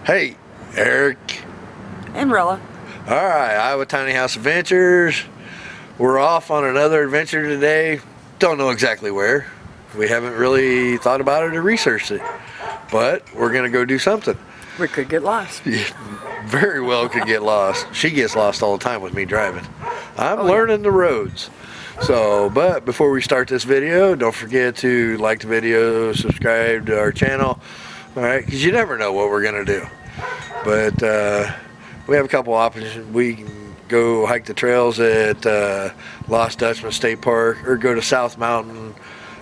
Hey, Eric. And Rella. Alright, Iowa Tiny House Adventures. We're off on another adventure today. Don't know exactly where. We haven't really thought about it or researched it. But we're going to go do something. We could get lost. Very well could get lost. She gets lost all the time with me driving. I'm learning the roads. So, but before we start this video, don't forget to like the video, subscribe to our channel. Alright, because you never know what we're going to do. But we have a couple options. We can go hike the trails at Lost Dutchman State Park, or go to South Mountain,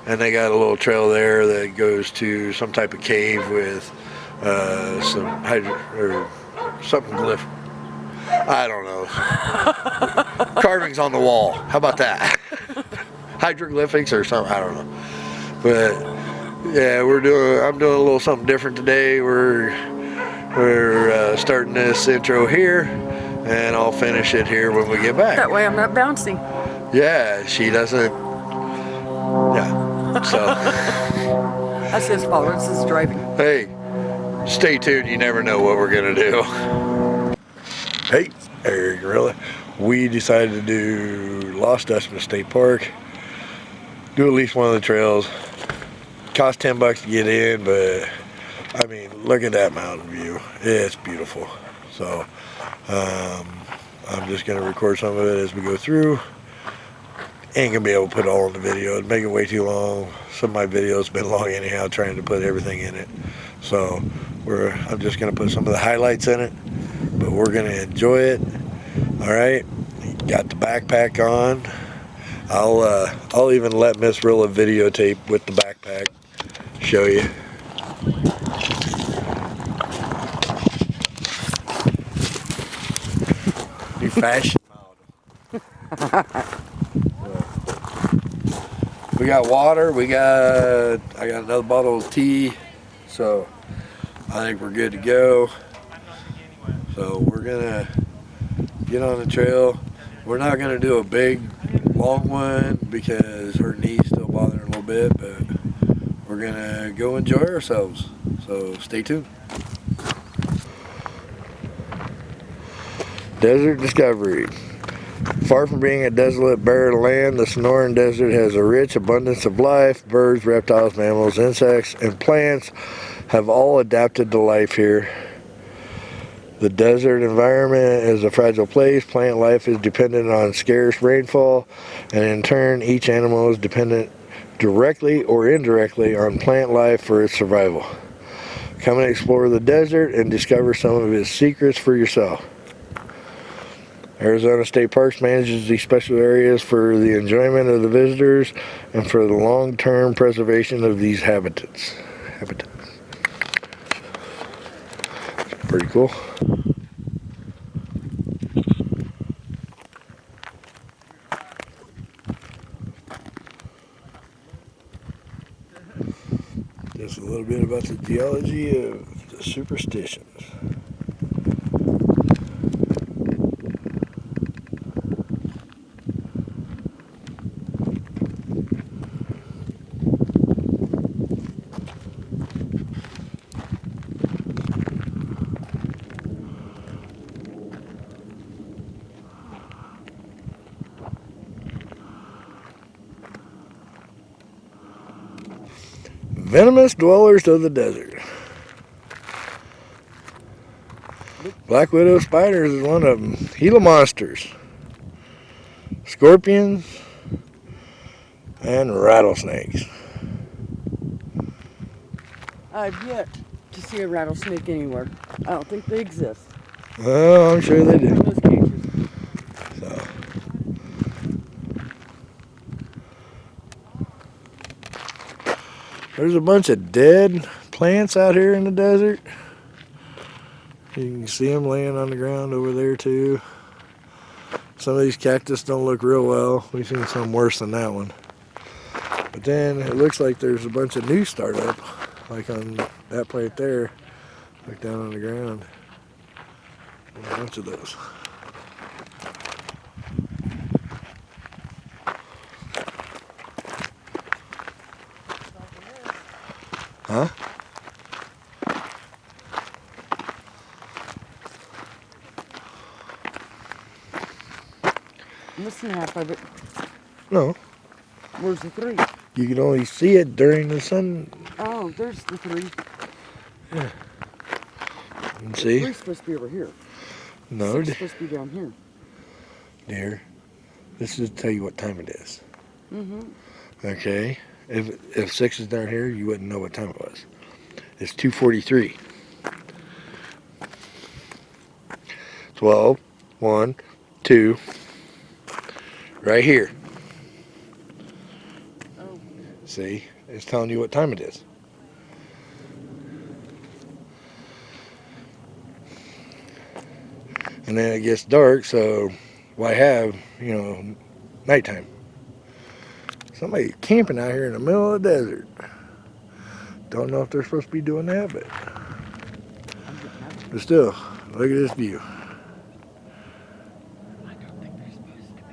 and they got a little trail there that goes to some type of cave with some something glyph. I don't know. Carvings on the wall. How about that? Hieroglyphics or something. I don't know. But yeah, I'm doing a little something different today. We're starting this intro here, and I'll finish it here when we get back. That way I'm not bouncing. Yeah, she doesn't. Yeah, so. That's his fault. It's his driving. Hey, stay tuned. You never know what we're gonna do. Hey, Eric, really? We decided to do Lost Dutchman State Park. Do at least one of the trails. Cost $10 to get in, but I mean, look at that mountain view. It's beautiful. So I'm just gonna record some of it as we go through. Ain't gonna be able to put it all in the video. It'd make it way too long. Some of my videos have been long anyhow, trying to put everything in it. So I'm just gonna put some of the highlights in it, but we're gonna enjoy it. All right, got the backpack on. I'll even let Miss Rilla videotape with the backpack. Show you. New fashion model. We got water. I got another bottle of tea. So I think we're good to go. So we're gonna get on the trail. We're not gonna do a big long one because her knee's still bothering a little bit, but we're gonna go enjoy ourselves. So stay tuned. Desert discovery. Far from being a desolate, barren land, the Sonoran Desert has a rich abundance of life. Birds, reptiles, mammals, insects, and plants have all adapted to life here. The desert environment is a fragile place. Plant life is dependent on scarce rainfall, and in turn, each animal is dependent directly or indirectly on plant life for its survival. Come and explore the desert and discover some of its secrets for yourself. Arizona State Parks manages these special areas for the enjoyment of the visitors and for the long-term preservation of these habitats. Pretty cool. Just a little bit about the geology of the superstitions. Venomous dwellers of the desert. Black widow spiders is one of them. Gila monsters, scorpions, and rattlesnakes. I've yet to see a rattlesnake anywhere. I don't think they exist. Oh, I'm sure they do. In those cages. So. There's a bunch of dead plants out here in the desert. You can see them laying on the ground over there too. Some of these cactus don't look real well. We've seen some worse than that one. But then it looks like there's a bunch of new startup, like on that plant there, like down on the ground. A bunch of those. Huh? I'm missing half of it. No, Where's the 3? you can only see it during the sun. Oh, there's the 3. Yeah. And see? 3's supposed to be over here. No, 6's supposed to be down here. dear. This is to tell you what time it is. Mm-hmm. Okay? If 6 is down here, you wouldn't know what time it was. It's 2:43. 12, 1, 2, right here. Oh. See? It's telling you what time it is. And then it gets dark, so why have, nighttime? Somebody camping out here in the middle of the desert. Don't know if they're supposed to be doing that, but still, look at this view. I don't think they're supposed to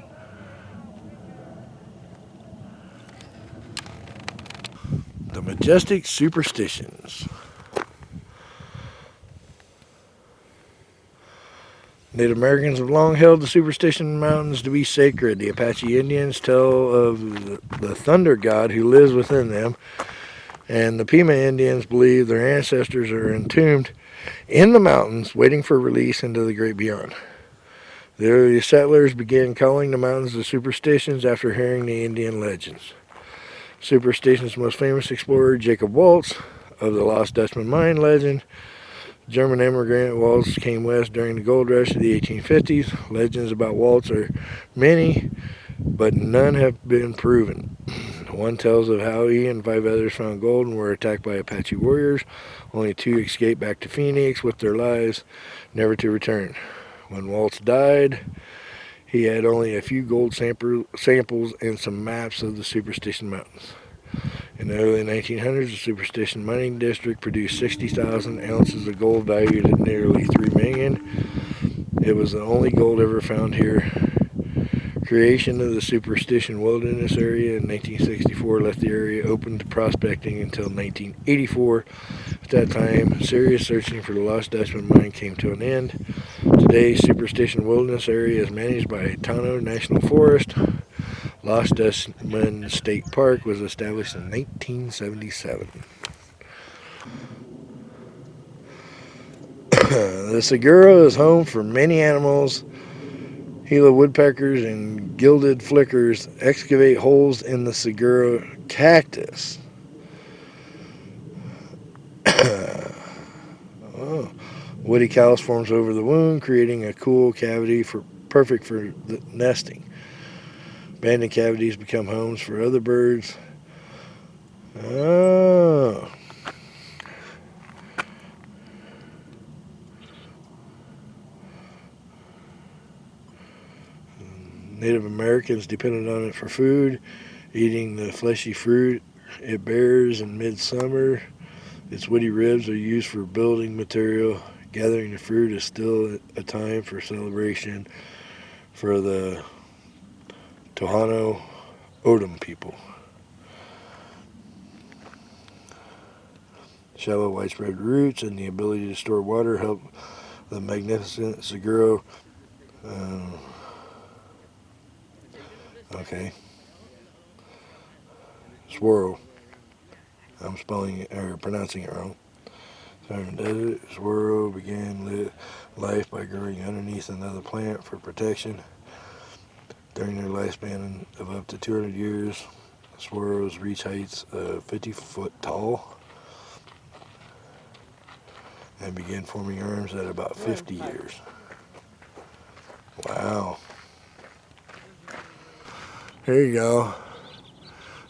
be. The Majestic Superstitions. Native Americans have long held the Superstition Mountains to be sacred. The Apache Indians tell of the thunder god who lives within them, and the Pima Indians believe their ancestors are entombed in the mountains, waiting for release into the great beyond. The early settlers began calling the mountains the Superstitions after hearing the Indian legends. Superstition's most famous explorer, Jacob Waltz, of the Lost Dutchman mine legend. German immigrant Waltz came west during the gold rush of the 1850s. Legends about Waltz are many, but none have been proven. One tells of how he and 5 others found gold and were attacked by Apache warriors. Only 2 escaped back to Phoenix with their lives, never to return. When Waltz died, he had only a few gold samples and some maps of the Superstition Mountains. In the early 1900s, the Superstition Mining District produced 60,000 ounces of gold valued at nearly $3 million. It was the only gold ever found here. Creation of the Superstition Wilderness Area in 1964 left the area open to prospecting until 1984. At that time, serious searching for the Lost Dutchman mine came to an end. Today, Superstition Wilderness Area is managed by Tano National Forest. Lost Dutchman State Park was established in 1977. The Segura is home for many animals. Gila woodpeckers and gilded flickers excavate holes in the Segura cactus. Woody callus forms over the wound, creating a cool cavity perfect for nesting. Abandoned cavities become homes for other birds. Oh. Native Americans depended on it for food, eating the fleshy fruit it bears in midsummer. Its woody ribs are used for building material. Gathering the fruit is still a time for celebration for the Tohono O'odham people. Shallow widespread roots and the ability to store water help the magnificent Segura. Swirl. I'm spelling it or pronouncing it wrong. Southern desert, swirl began life by growing underneath another plant for protection. During their lifespan of up to 200 years, swirls reach heights of 50 foot tall and begin forming arms at about 50 years. Wow. Here you go.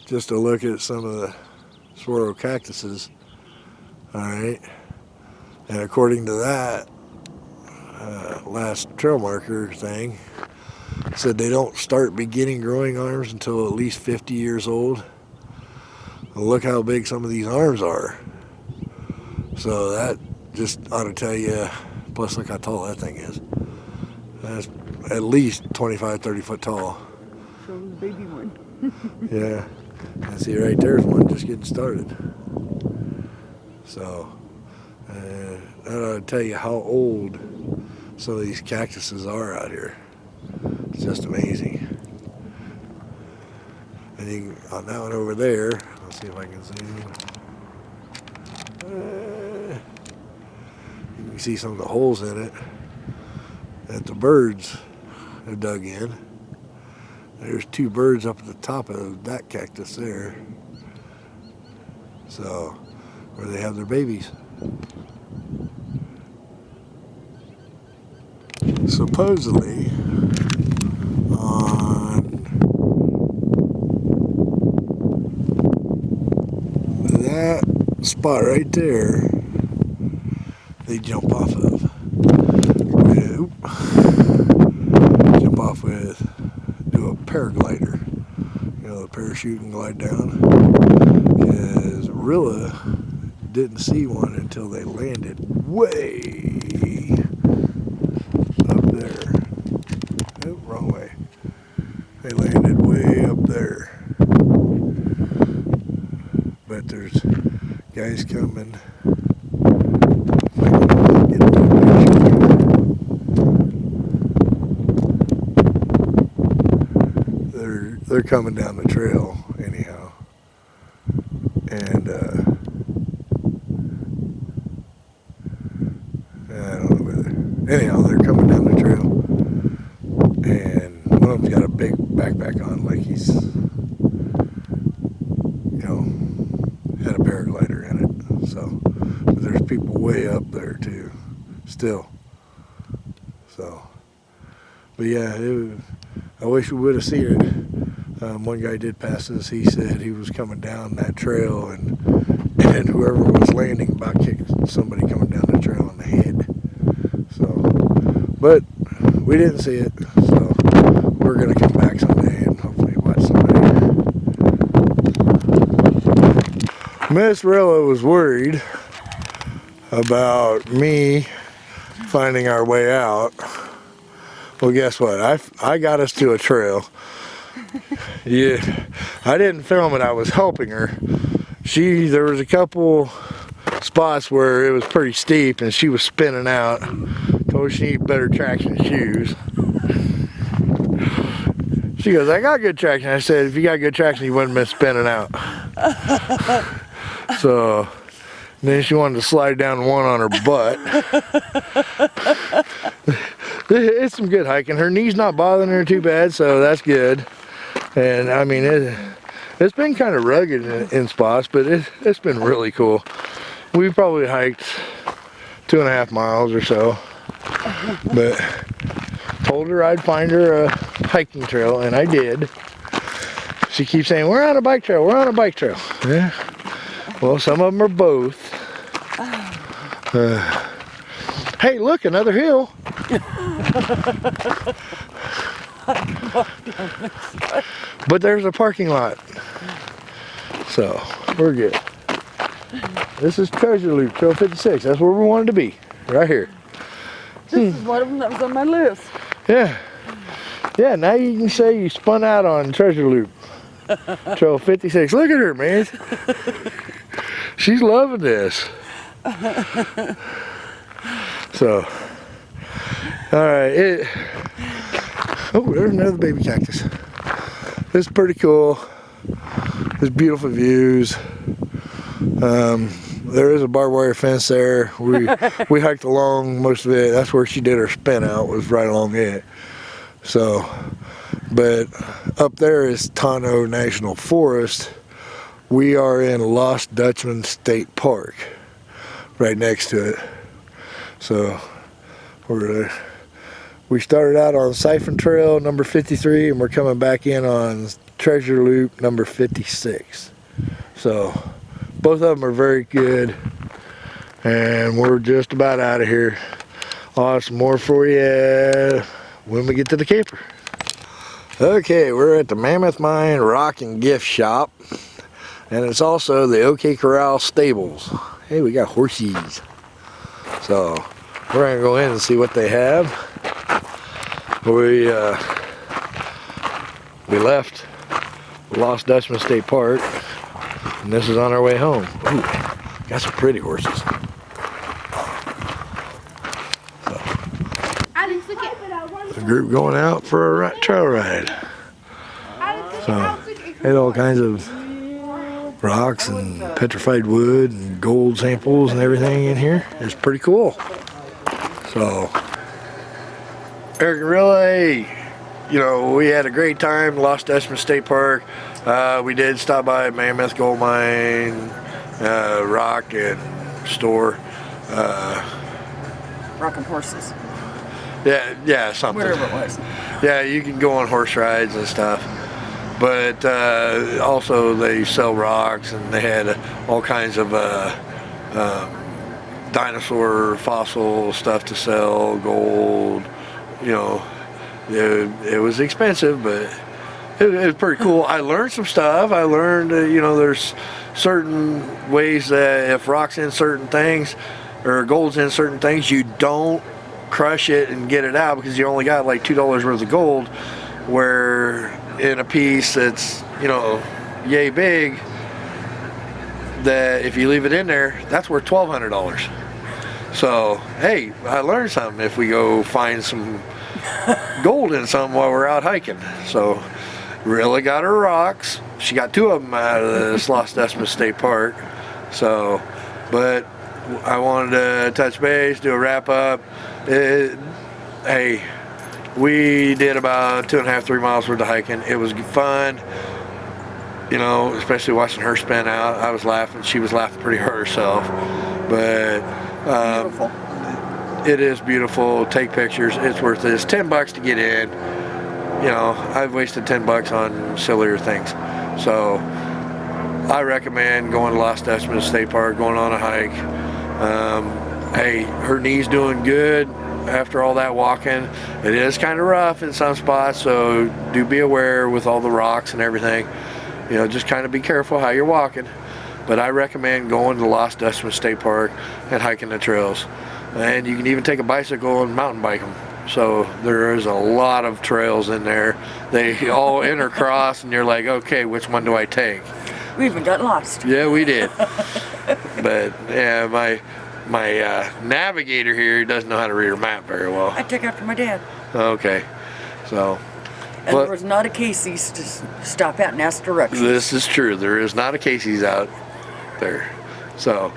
Just a look at some of the swirl cactuses. Alright. And according to that last trail marker thing, said they don't start beginning growing arms until at least 50 years old. And look how big some of these arms are. So that just ought to tell you, plus look how tall that thing is. That's at least 25, 30 foot tall. Show the baby one. Yeah. And see right there's one just getting started. So that ought to tell you how old some of these cactuses are out here. It's just amazing. And you, on that one over there, let's see if I can zoom. You can see some of the holes in it that the birds have dug in. There's 2 birds up at the top of that cactus there. So, where they have their babies. Supposedly, on that spot right there, they jump off of. Jump off with, do a paraglider. You know, the parachute and glide down. Because Rilla didn't see one until they landed way up there. Oh, wrong way. They landed way up there. But there's guys coming. They're coming down the trail anyhow. And I don't know whether. Anyhow, they're coming down the trail. And one of them's got a big backpack on, like he's, you know, had a paraglider in it. So, but there's people way up there too, still. So, but yeah, I wish we would have seen it. One guy did pass us. He said he was coming down that trail, and whoever was landing about kicked somebody coming down the trail in the head. So, but we didn't see it. So we're gonna come back someday and hopefully watch somebody. Miss Rilla was worried about me finding our way out. Well, guess what? I got us to a trail. Yeah, I didn't film it. I was helping her. There was a couple spots where it was pretty steep and she was spinning out. Told her she needed better traction shoes. She goes, I got good traction. I said, if you got good traction, you wouldn't have been spinning out. So then she wanted to slide down one on her butt. It's some good hiking. Her knee's not bothering her too bad, so that's good. And I mean, it's been kind of rugged in spots, but it's been really cool. We probably hiked 2.5 miles or so, but told her I'd find her a hiking trail, and I did. She keeps saying, we're on a bike trail, we're on a bike trail. Yeah. Well, some of them are both. Hey, look, another hill. But there's a parking lot, so we're good. This is Treasure Loop, Trail 56. That's where we wanted to be, right here. This is one of them that was on my list. Yeah. Yeah, now you can say you spun out on Treasure Loop, Trail 56. Look at her, man. She's loving this. So, all right. Oh, there's another baby cactus. This is pretty cool. There's beautiful views. There is a barbed wire fence there. We hiked along most of it. That's where she did her spin out, was right along it. So, but up there is Tonto National Forest. We are in Lost Dutchman State Park, right next to it. So we started out on Siphon Trail number 53, and we're coming back in on Treasure Loop number 56. So both of them are very good, and we're just about out of here. I'll have some more for you when we get to the camper. Okay, we're at the Mammoth Mine Rock and Gift Shop, and it's also the OK Corral Stables. Hey, we got horses. So we're gonna go in and see what they have. We left Lost Dutchman State Park, and this is on our way home. Ooh, got some pretty horses. So, the group going out for a trail ride. So Had all kinds of rocks and petrified wood and gold samples and everything in here. It's pretty cool. So, Eric and Riley, you know, we had a great time. Lost Dutchman State Park. We did stop by Mammoth Gold Mine, Rock and Store. Rock and horses. Yeah, something. Whatever it was. Yeah, you can go on horse rides and stuff. But also they sell rocks, and they had all kinds of dinosaur fossil stuff to sell, gold, you know. It was expensive, but it was pretty cool. I learned some stuff. I learned, you know, there's certain ways that if rock's in certain things or gold's in certain things, you don't crush it and get it out because you only got like $2 worth of gold, where in a piece that's, you know, yay big, that if you leave it in there, that's worth $1,200. So, hey, I learned something if we go find some gold in something while we're out hiking. So, really got her rocks. She got 2 of them out of this Lost Dutchman State Park. So, but I wanted to touch base, do a wrap up. Hey, we did about 2.5, 3 miles worth of hiking. It was fun, you know, especially watching her spin out. I was laughing. She was laughing pretty hard herself. But Beautiful. it is beautiful. Take pictures. It's worth it. It's $10 to get in. You know, I've wasted $10 on sillier things. So I recommend going to Lost Dutchman State Park, going on a hike. Hey, her knee's doing good after all that walking. It is kind of rough in some spots, so do be aware with all the rocks and everything. You know, just kind of be careful how you're walking. But I recommend going to Lost Dutchman State Park and hiking the trails. And you can even take a bicycle and mountain bike them. So there is a lot of trails in there. They all intercross, and you're like, okay, which one do I take? We even got lost. Yeah, we did. But yeah, my navigator here doesn't know how to read her map very well. I took after my dad. Okay, so. And there was not a Casey's to stop at and ask directions. This is true. There is not a Casey's out there. So,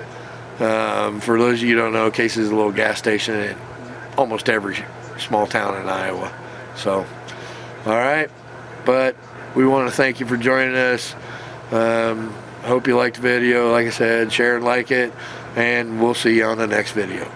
for those of you who don't know, Casey's is a little gas station in almost every small town in Iowa. So, all right. But we want to thank you for joining us. Hope you liked the video. Like I said, share and like it. And we'll see you on the next video.